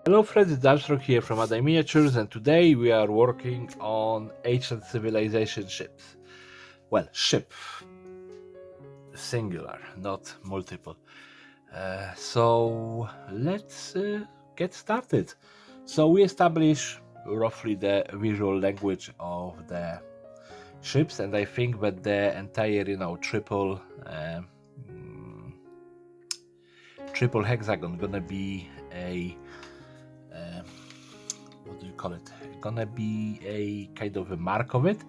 Hello friends, it's Armstrong here from Adai Miniatures, and today we are working on ancient civilization ships. Well, ship, singular, not multiple. So let's get started. So we establish roughly the visual language of the ships, and I think that the entire, triple hexagon gonna be a what do you call it? Gonna be a kind of a mark of it,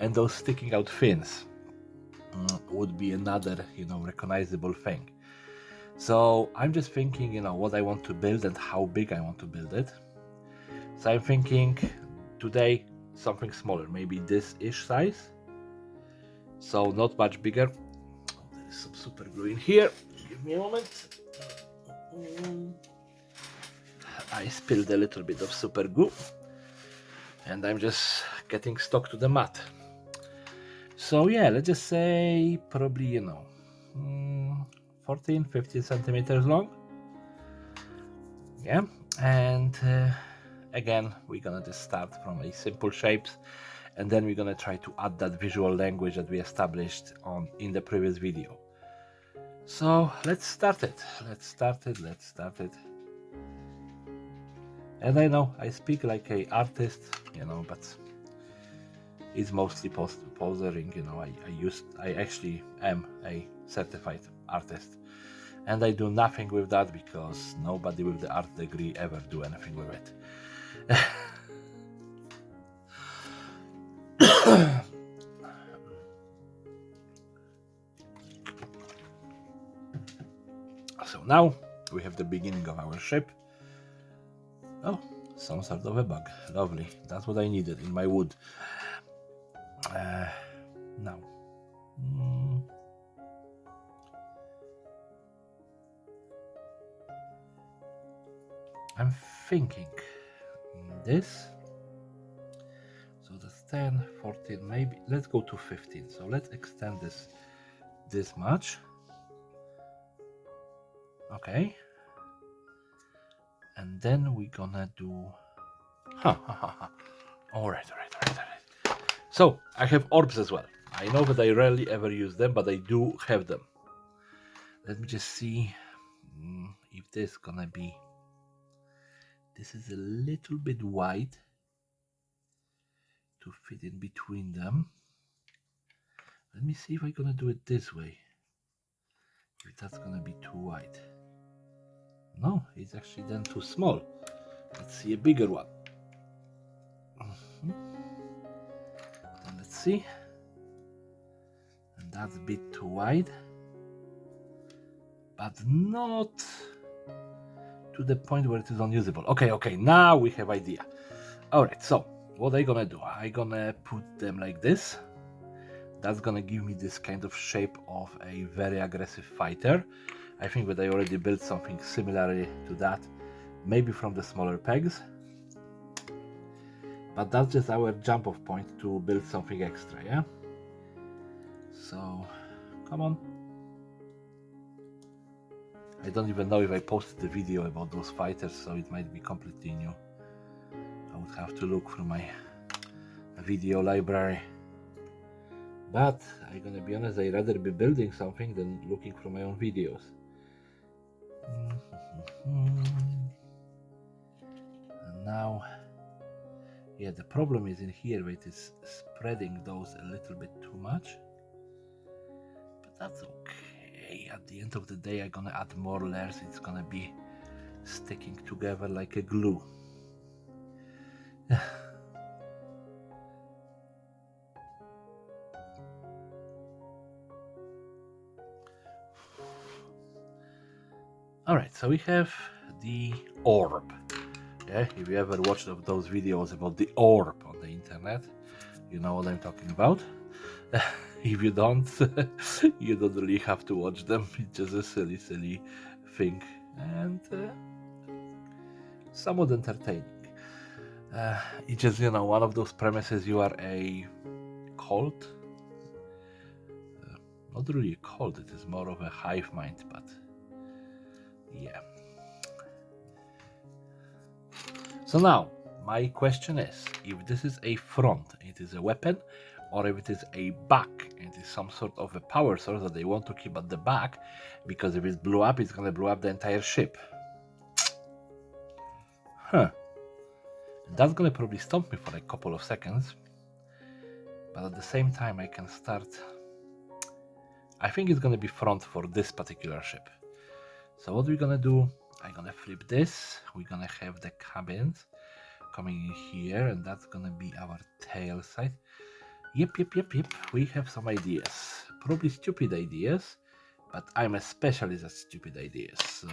and those sticking out fins would be another, recognizable thing. So I'm just thinking, what I want to build and how big I want to build it. So I'm thinking today something smaller, maybe this ish size. So not much bigger. Oh, there is some super glue in here. Give me a moment. I spilled a little bit of super glue, and I'm just getting stuck to the mat. So yeah, let's just say probably 14, 15 centimeters long. Yeah, and again we're gonna just start from a simple shapes, and then we're gonna try to add that visual language that we established in the previous video. So let's start it. And I know I speak like a artist, but it's mostly posering. I actually am a certified artist, and I do nothing with that because nobody with the art degree ever do anything with it. So now we have the beginning of our ship. Oh, some sort of a bug. Lovely. That's what I needed in my wood. Now. I'm thinking this. So that's 10, 14, maybe. Let's go to 15. So let's extend this much. Okay. And then we're gonna do. All right. So I have orbs as well. I know that I rarely ever use them, but I do have them. Let me just see if this gonna be. This is a little bit wide to fit in between them. Let me see if I'm gonna do it this way. If that's gonna be too wide. No, it's actually then too small. Let's see a bigger one. Then let's see. And that's a bit too wide. But not to the point where it is unusable. Okay, now we have idea. Alright, so what I'm gonna do, I'm gonna put them like this. That's gonna give me this kind of shape of a very aggressive fighter. I think that I already built something similar to that, maybe from the smaller pegs. But that's just our jump off point to build something extra, yeah? So, come on. I don't even know if I posted the video about those fighters, so it might be completely new. I would have to look through my video library. But I'm gonna be honest, I'd rather be building something than looking through my own videos. And now, yeah, the problem is in here, it is spreading those a little bit too much. But that's okay. At the end of the day, I'm gonna add more layers. It's gonna be sticking together like a glue. Alright, so we have the orb. Yeah, if you ever watched those videos about the orb on the internet, you know what I'm talking about. If you don't, you don't really have to watch them. It's just a silly thing, and somewhat entertaining. It's just, one of those premises. You are a cult. Not really a cult, it is more of a hive mind, but yeah. So now, my question is, if this is a front, it is a weapon, or if it is a back, it is some sort of a power source that they want to keep at the back, because if it blew up, it's going to blow up the entire ship. Huh. That's going to probably stop me for a couple of seconds, but at the same time I can start... I think it's going to be front for this particular ship. So what we're going to do, I'm going to flip this, we're going to have the cabins coming in here, and that's going to be our tail side. Yep, we have some ideas, probably stupid ideas, but I'm a specialist at stupid ideas, so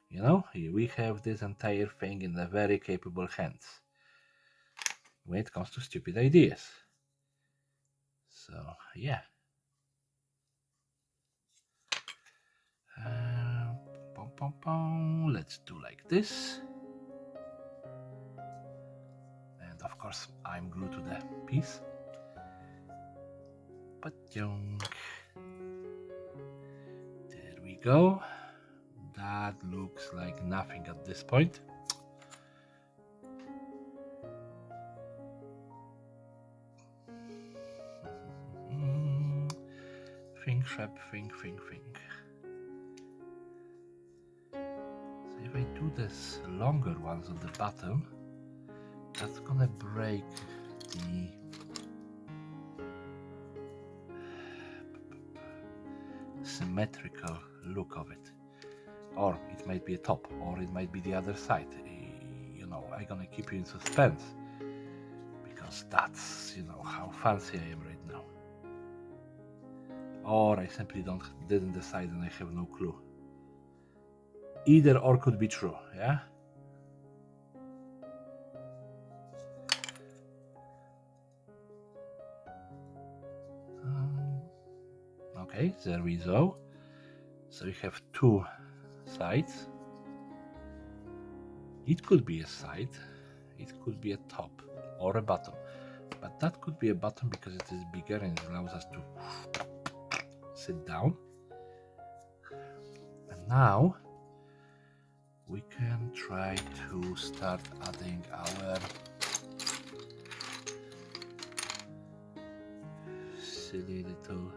you know, we have this entire thing in the very capable hands when it comes to stupid ideas. So yeah, let's do like this, and of course I'm glued to the piece. But there we go. That looks like nothing at this point. Think, Shep, think. So if I do this longer ones on the bottom, that's gonna break the symmetrical look of it. Or it might be a top, or it might be the other side. You know, I'm gonna keep you in suspense, because that's, you know, how fancy I am right now. Or I simply didn't decide and I have no clue. Either or could be true, yeah? Okay, there we go. So we have two sides. It could be a side, it could be a top or a bottom, but that could be a bottom because it is bigger and it allows us to sit down. And now we can try to start adding our silly little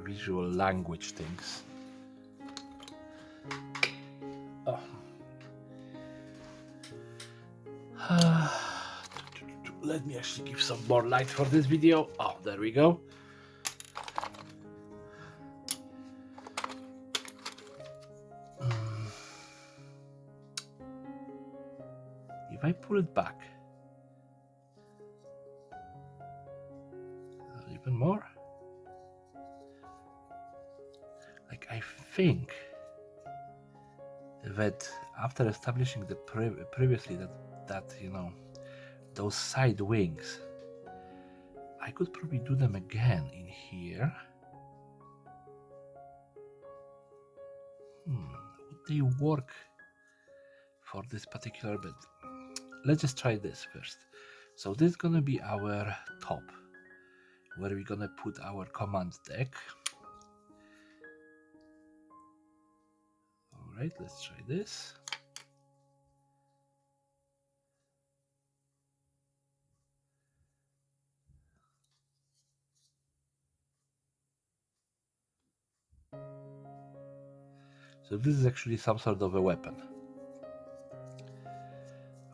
visual language things. Let me actually give some more light for this video. Oh, there we go. If I pull it back even more, like I think that after establishing the previously that you know, those side wings, I could probably do them again in here. Would they work for this particular bit? Let's just try this first. So this is gonna be our top, where we're gonna put our command deck. All right, let's try this. So this is actually some sort of a weapon.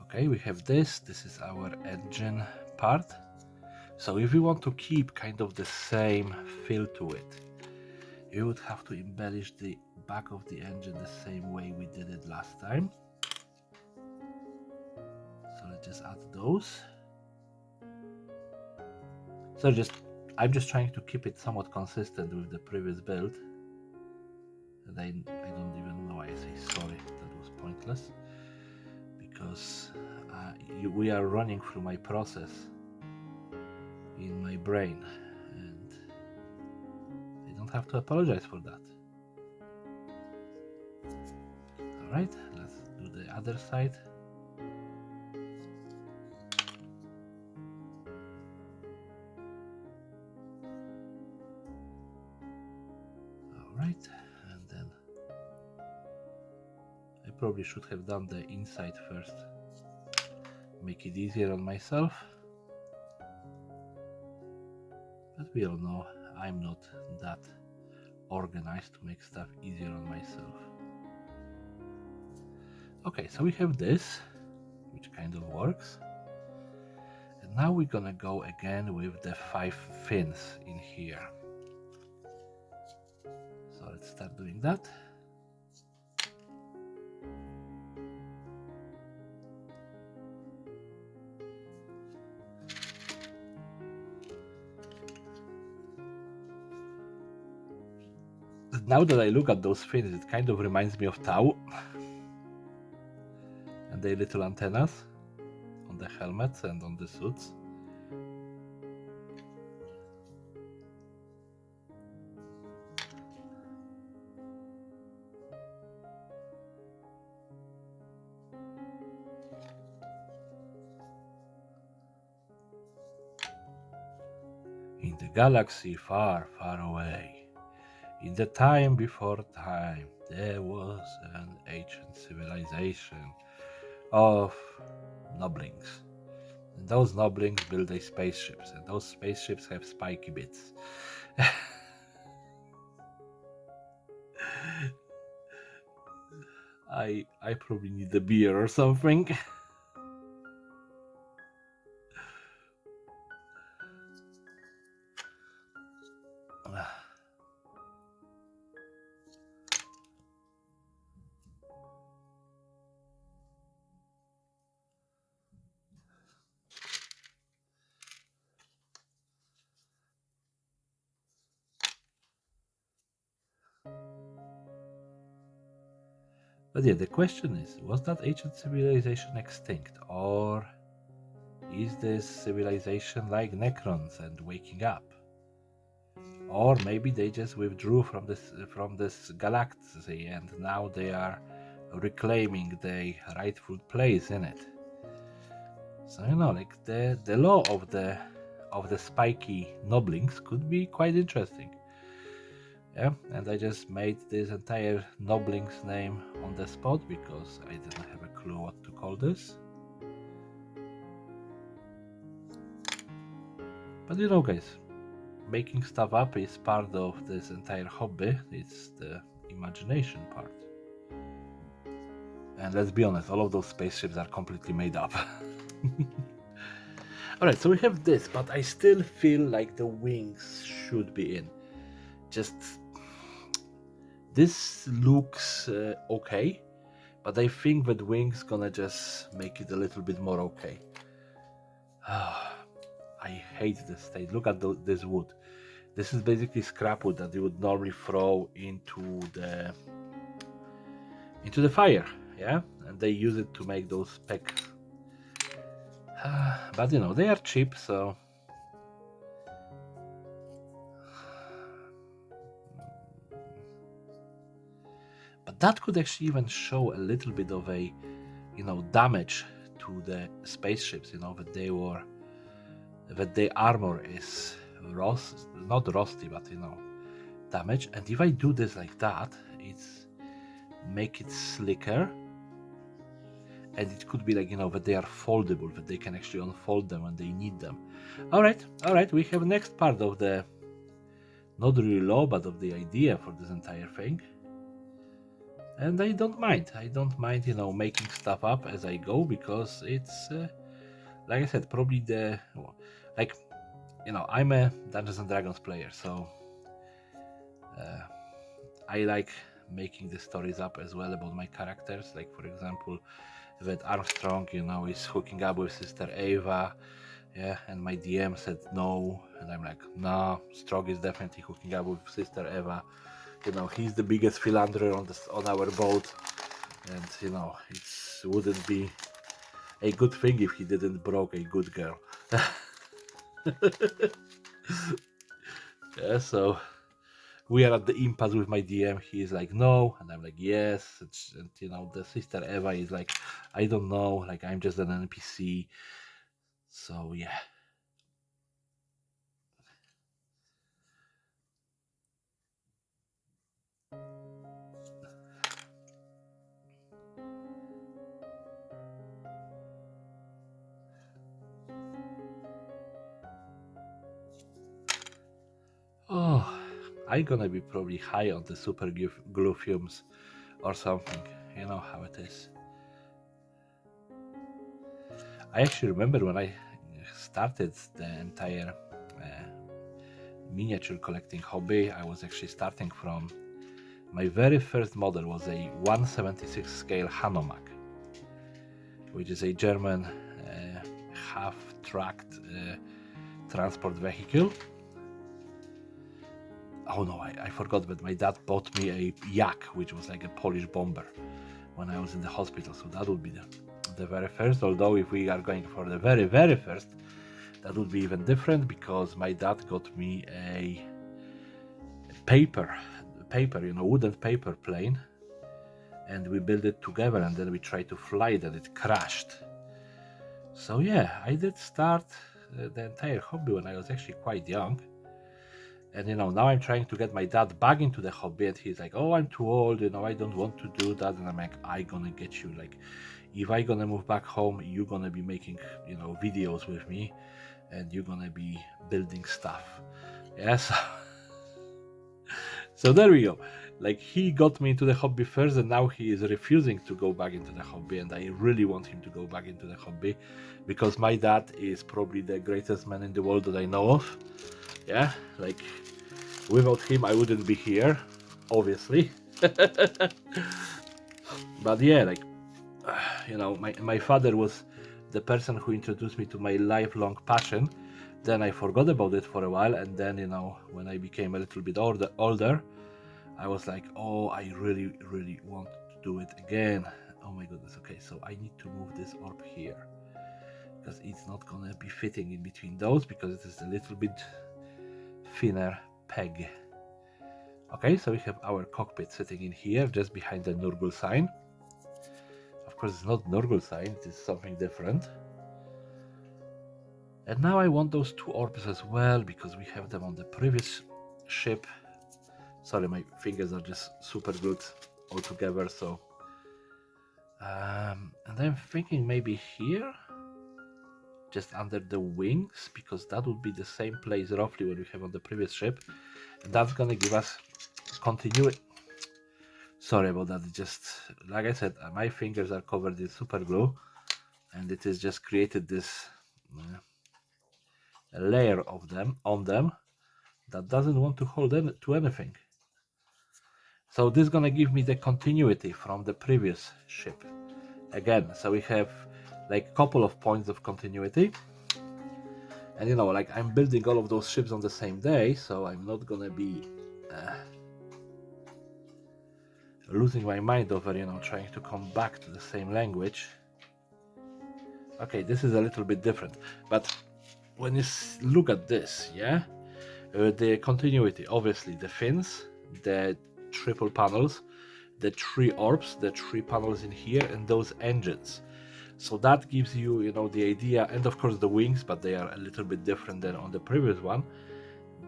Okay, we have this is our engine part. So if we want to keep kind of the same feel to it, you would have to embellish the back of the engine the same way we did it last time. So let's just add those. So I'm just trying to keep it somewhat consistent with the previous build. And I don't even know why I say sorry, that was pointless. Because we are running through my process in my brain, and I don't have to apologize for that. All right, let's do the other side. All right, and then I probably should have done the inside first. Make it easier on myself. But we all know I'm not that organized to make stuff easier on myself. Okay, so we have this, which kind of works. And now we're gonna go again with the 5 fins in here. So let's start doing that. Now that I look at those fins, it kind of reminds me of Tau and their little antennas on the helmets and on the suits. In the galaxy far, far away, in the time before time, there was an ancient civilization of noblings. And those noblings build their spaceships, and those spaceships have spiky bits. I probably need a beer or something. But yeah, the question is, was that ancient civilization extinct, or is this civilization like Necrons and waking up? Or maybe they just withdrew from this galaxy and now they are reclaiming their rightful place in it. So like the law of the spiky noblings could be quite interesting. Yeah, and I just made this entire noblings name on the spot because I didn't have a clue what to call this. But guys, making stuff up is part of this entire hobby. It's the imagination part. And let's be honest, all of those spaceships are completely made up. Alright, so we have this, but I still feel like the wings should be in. Just this looks okay, but I think that wings gonna just make it a little bit more okay. I hate this state. Look at this wood. This is basically scrap wood that you would normally throw into the fire, yeah, and they use it to make those specs. But they are cheap, so but that could actually even show a little bit of a damage to the spaceships, that their armor is not rusty, but damaged. And if I do this like that, it's make it slicker, and it could be like that they are foldable, that they can actually unfold them when they need them. All right, we have next part of the not really law, but of the idea for this entire thing. And I don't mind making stuff up as I go, because it's like I said, probably I'm a Dungeons and Dragons player, so I like making the stories up as well about my characters. Like, for example, that Armstrong is hooking up with Sister Ava, yeah, and my DM said no, and I'm like, no, Strong is definitely hooking up with Sister Eva. He's the biggest philanderer on our boat, and it wouldn't be a good thing if he didn't broke a good girl. Yeah, so we are at the impasse with my DM. He is like, no, and I'm like, yes. And the Sister Eva is like, I don't know, like, I'm just an NPC. So yeah. I gonna be probably high on the super glue fumes or something. You know how it is. I actually remember when I started the entire miniature collecting hobby, I was actually starting from my very first model was a 1/76 scale Hanomag, which is a German half-tracked transport vehicle. Oh no, I forgot, but my dad bought me a Yak, which was like a Polish bomber when I was in the hospital, so that would be the very first. Although if we are going for the very, very first, that would be even different, because my dad got me a paper, wooden paper plane, and we built it together, and then we tried to fly it and it crashed. So yeah, I did start the entire hobby when I was actually quite young. And now I'm trying to get my dad back into the hobby, and he's like, oh, I'm too old, I don't want to do that. And I'm like, I gonna get you, like, if I gonna move back home, you're gonna be making videos with me, and you're gonna be building stuff. Yes. So there we go. Like, he got me into the hobby first, and now he is refusing to go back into the hobby, and I really want him to go back into the hobby, because my dad is probably the greatest man in the world that I know of. Yeah, like, without him I wouldn't be here, obviously. But yeah, like, my father was the person who introduced me to my lifelong passion. Then I forgot about it for a while, and then when I became a little bit older, I was like, oh, I really, really want to do it again. Oh my goodness. Okay, so I need to move this orb here, because it's not gonna be fitting in between those, because it is a little bit thinner peg. Okay, so we have our cockpit sitting in here, just behind the Nurgle sign. Of course, it's not Nurgle sign, it is something different. And now I want those two orbs as well, because we have them on the previous ship. Sorry, my fingers are just super good all together, so... and I'm thinking maybe here, just under the wings, because that would be the same place roughly what we have on the previous ship, and that's gonna give us continuity. Sorry about that, just like I said, my fingers are covered in super glue, and it has just created this layer of them on them that doesn't want to hold to anything. So this is gonna give me the continuity from the previous ship again. So we have like a couple of points of continuity, and like, I'm building all of those ships on the same day, so I'm not gonna be losing my mind over trying to come back to the same language. Okay, this is a little bit different, but when you look at this, yeah, the continuity, obviously the fins, the triple panels, the three orbs, the three panels in here, and those engines. So that gives you, the idea, and of course the wings, but they are a little bit different than on the previous one.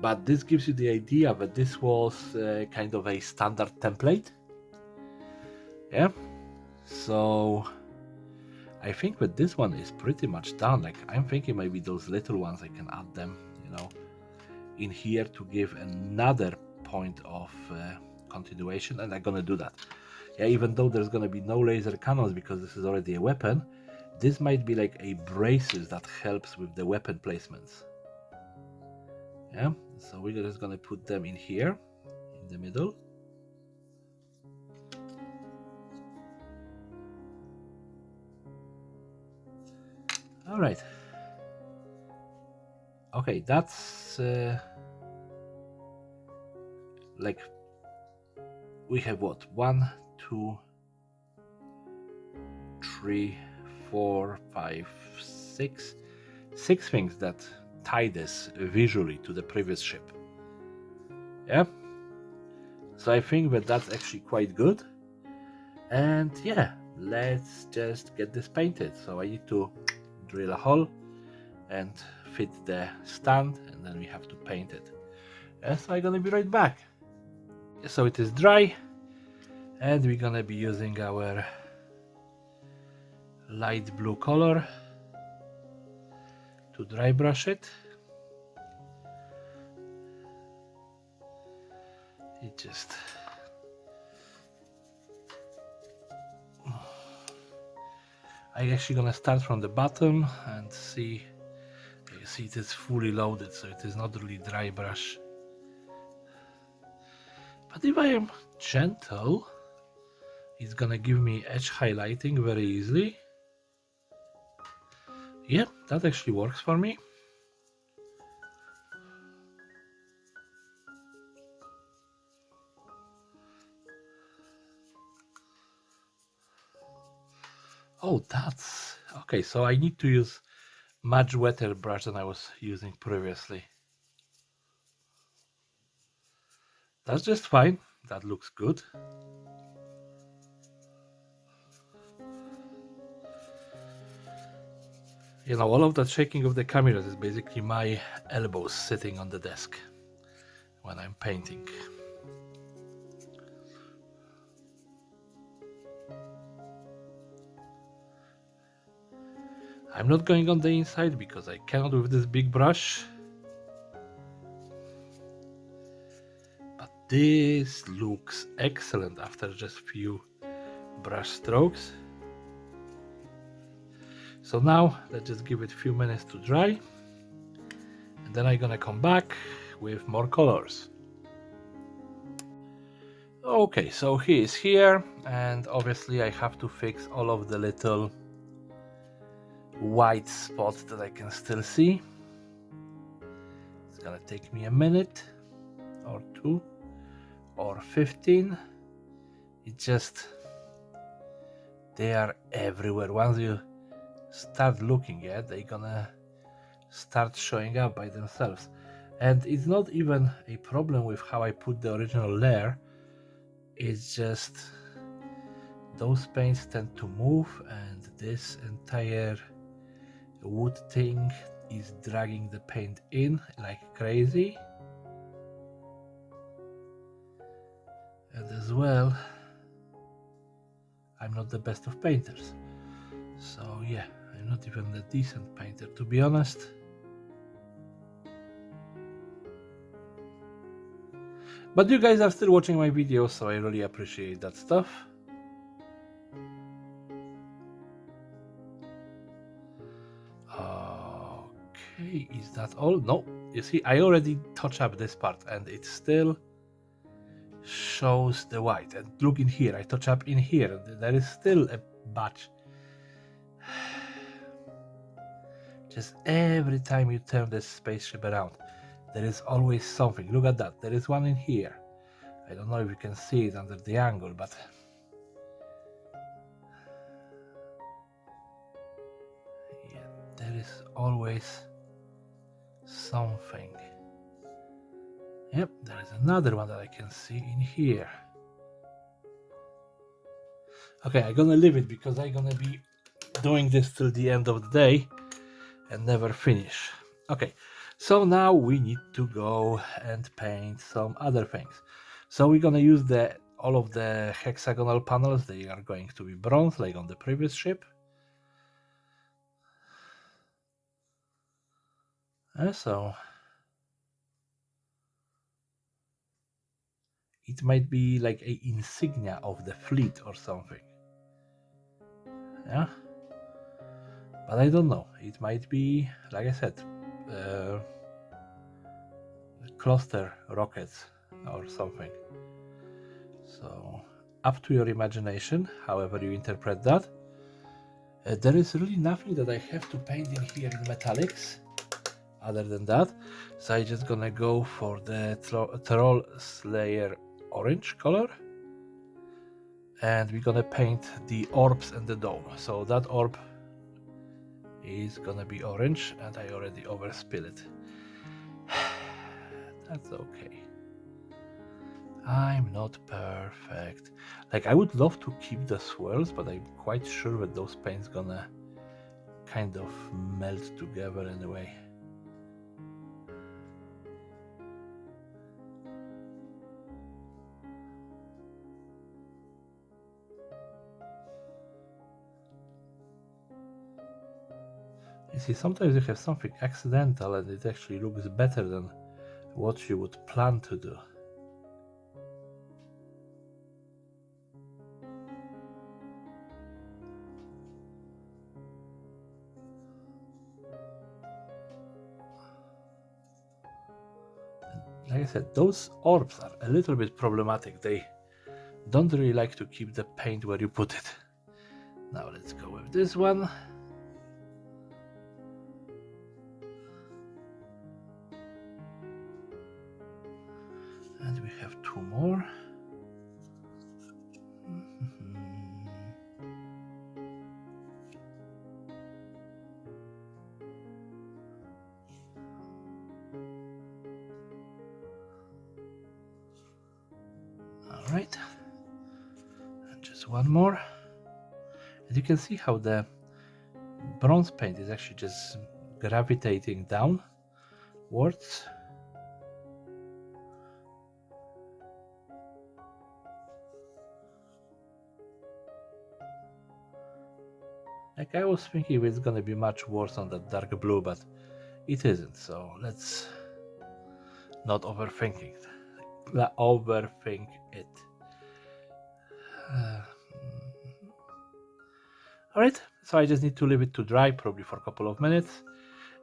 But this gives you the idea that this was kind of a standard template. Yeah. So I think that this one is pretty much done. Like, I'm thinking maybe those little ones, I can add them, in here to give another point of continuation, and I'm gonna do that. Yeah, even though there's gonna be no laser cannons because this is already a weapon, this might be like a braces that helps with the weapon placements. Yeah, so we're just gonna put them in here, in the middle. All right. Okay, that's like, we have what, 1, 2, 3, 4, 5, 6 things that tie this visually to the previous ship. Yeah, so I think that that's actually quite good. And yeah, let's just get this painted. So I need to drill a hole and fit the stand, and then we have to paint it. So I'm gonna be right back. So it is dry, and we're gonna be using our light blue color to dry brush it. It just... I'm actually gonna start from the bottom and see. You see it is fully loaded, so it is not really dry brush. But if I am gentle, it's gonna give me edge highlighting very easily. Yeah, that actually works for me. Oh, that's okay. So I need to use much wetter brush than I was using previously. That's just fine. That looks good. You know, all of that shaking of the cameras is basically my elbows sitting on the desk when I'm painting. I'm not going on the inside because I cannot with this big brush. But this looks excellent after just few brush strokes. So now let's just give it a few minutes to dry, and then I'm gonna come back with more colors. Okay, so he is here, and obviously I have to fix all of the little white spots that I can still see. It's gonna take me a minute or two or 15. It just, they are everywhere. Once you start looking at, they're gonna start showing up by themselves. And it's not even a problem with how I put the original layer, it's just those paints tend to move, and this entire wood thing is dragging the paint in like crazy. And as well, I'm not the best of painters, so yeah, I'm not even a decent painter, to be honest. But you guys are still watching my videos, so I really appreciate that stuff. Okay, is that all? No, you see, I already touched up this part and it still shows the white. And look in here, I touch up in here, there is still a batch. Just every time you turn this spaceship around, there is always something. Look at that, there is one in here. I don't know if you can see it under the angle, but yeah, there is always something. Yep, there is another one that I can see in here. Okay, I'm gonna leave it because I'm gonna be doing this till the end of the day and never finish. Okay, so now we need to go and paint some other things. So we're gonna use all of the hexagonal panels. They are going to be bronze, like on the previous ship. So it might be like a insignia of the fleet or something. Yeah, but I don't know. It might be, like I said, cluster rockets or something. So up to your imagination, however you interpret that. There is really nothing that I have to paint in here in metallics other than that, so I'm just gonna go for the Troll Slayer orange color, and we're gonna paint the orbs and the dome. So that orb is gonna be orange, and I already overspill it. That's okay. I'm not perfect. Like, I would love to keep the swirls, but I'm quite sure that those paints gonna kind of melt together anyway. You see, sometimes you have something accidental and it actually looks better than what you would plan to do. Like I said, those orbs are a little bit problematic. They don't really like to keep the paint where you put it. Now let's go with this one. And we have two more. All right, and just one more. And you can see how the bronze paint is actually just gravitating downwards. Like I was thinking it's gonna be much worse on that dark blue, but it isn't. So let's not overthink it. Alright, so I just need to leave it to dry, probably for a couple of minutes,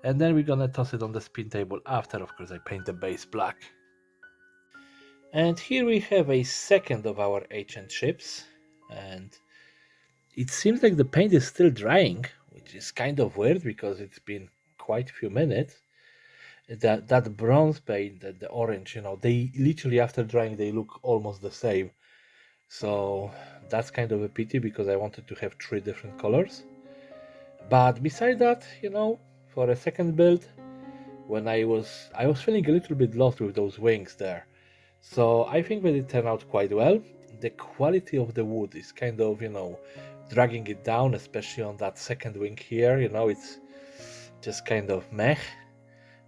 and then we're gonna toss it on the spin table after, of course, I paint the base black. And here we have a second of our ancient ships, and it seems like the paint is still drying, which is kind of weird because it's been quite a few minutes. That bronze paint, the orange, they literally after drying they look almost the same. So that's kind of a pity because I wanted to have 3 different colors. But beside that, for a second build, when I was feeling a little bit lost with those wings there. So I think that it turned out quite well. The quality of the wood is kind of, dragging it down, especially on that second wing here, it's just kind of meh.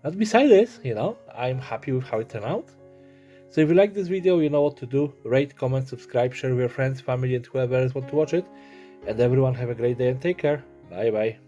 But besides this, I'm happy with how it turned out. So if you like this video, you know what to do. Rate, comment, subscribe, share with your friends, family, and whoever else want to watch it. And everyone have a great day and take care. Bye bye.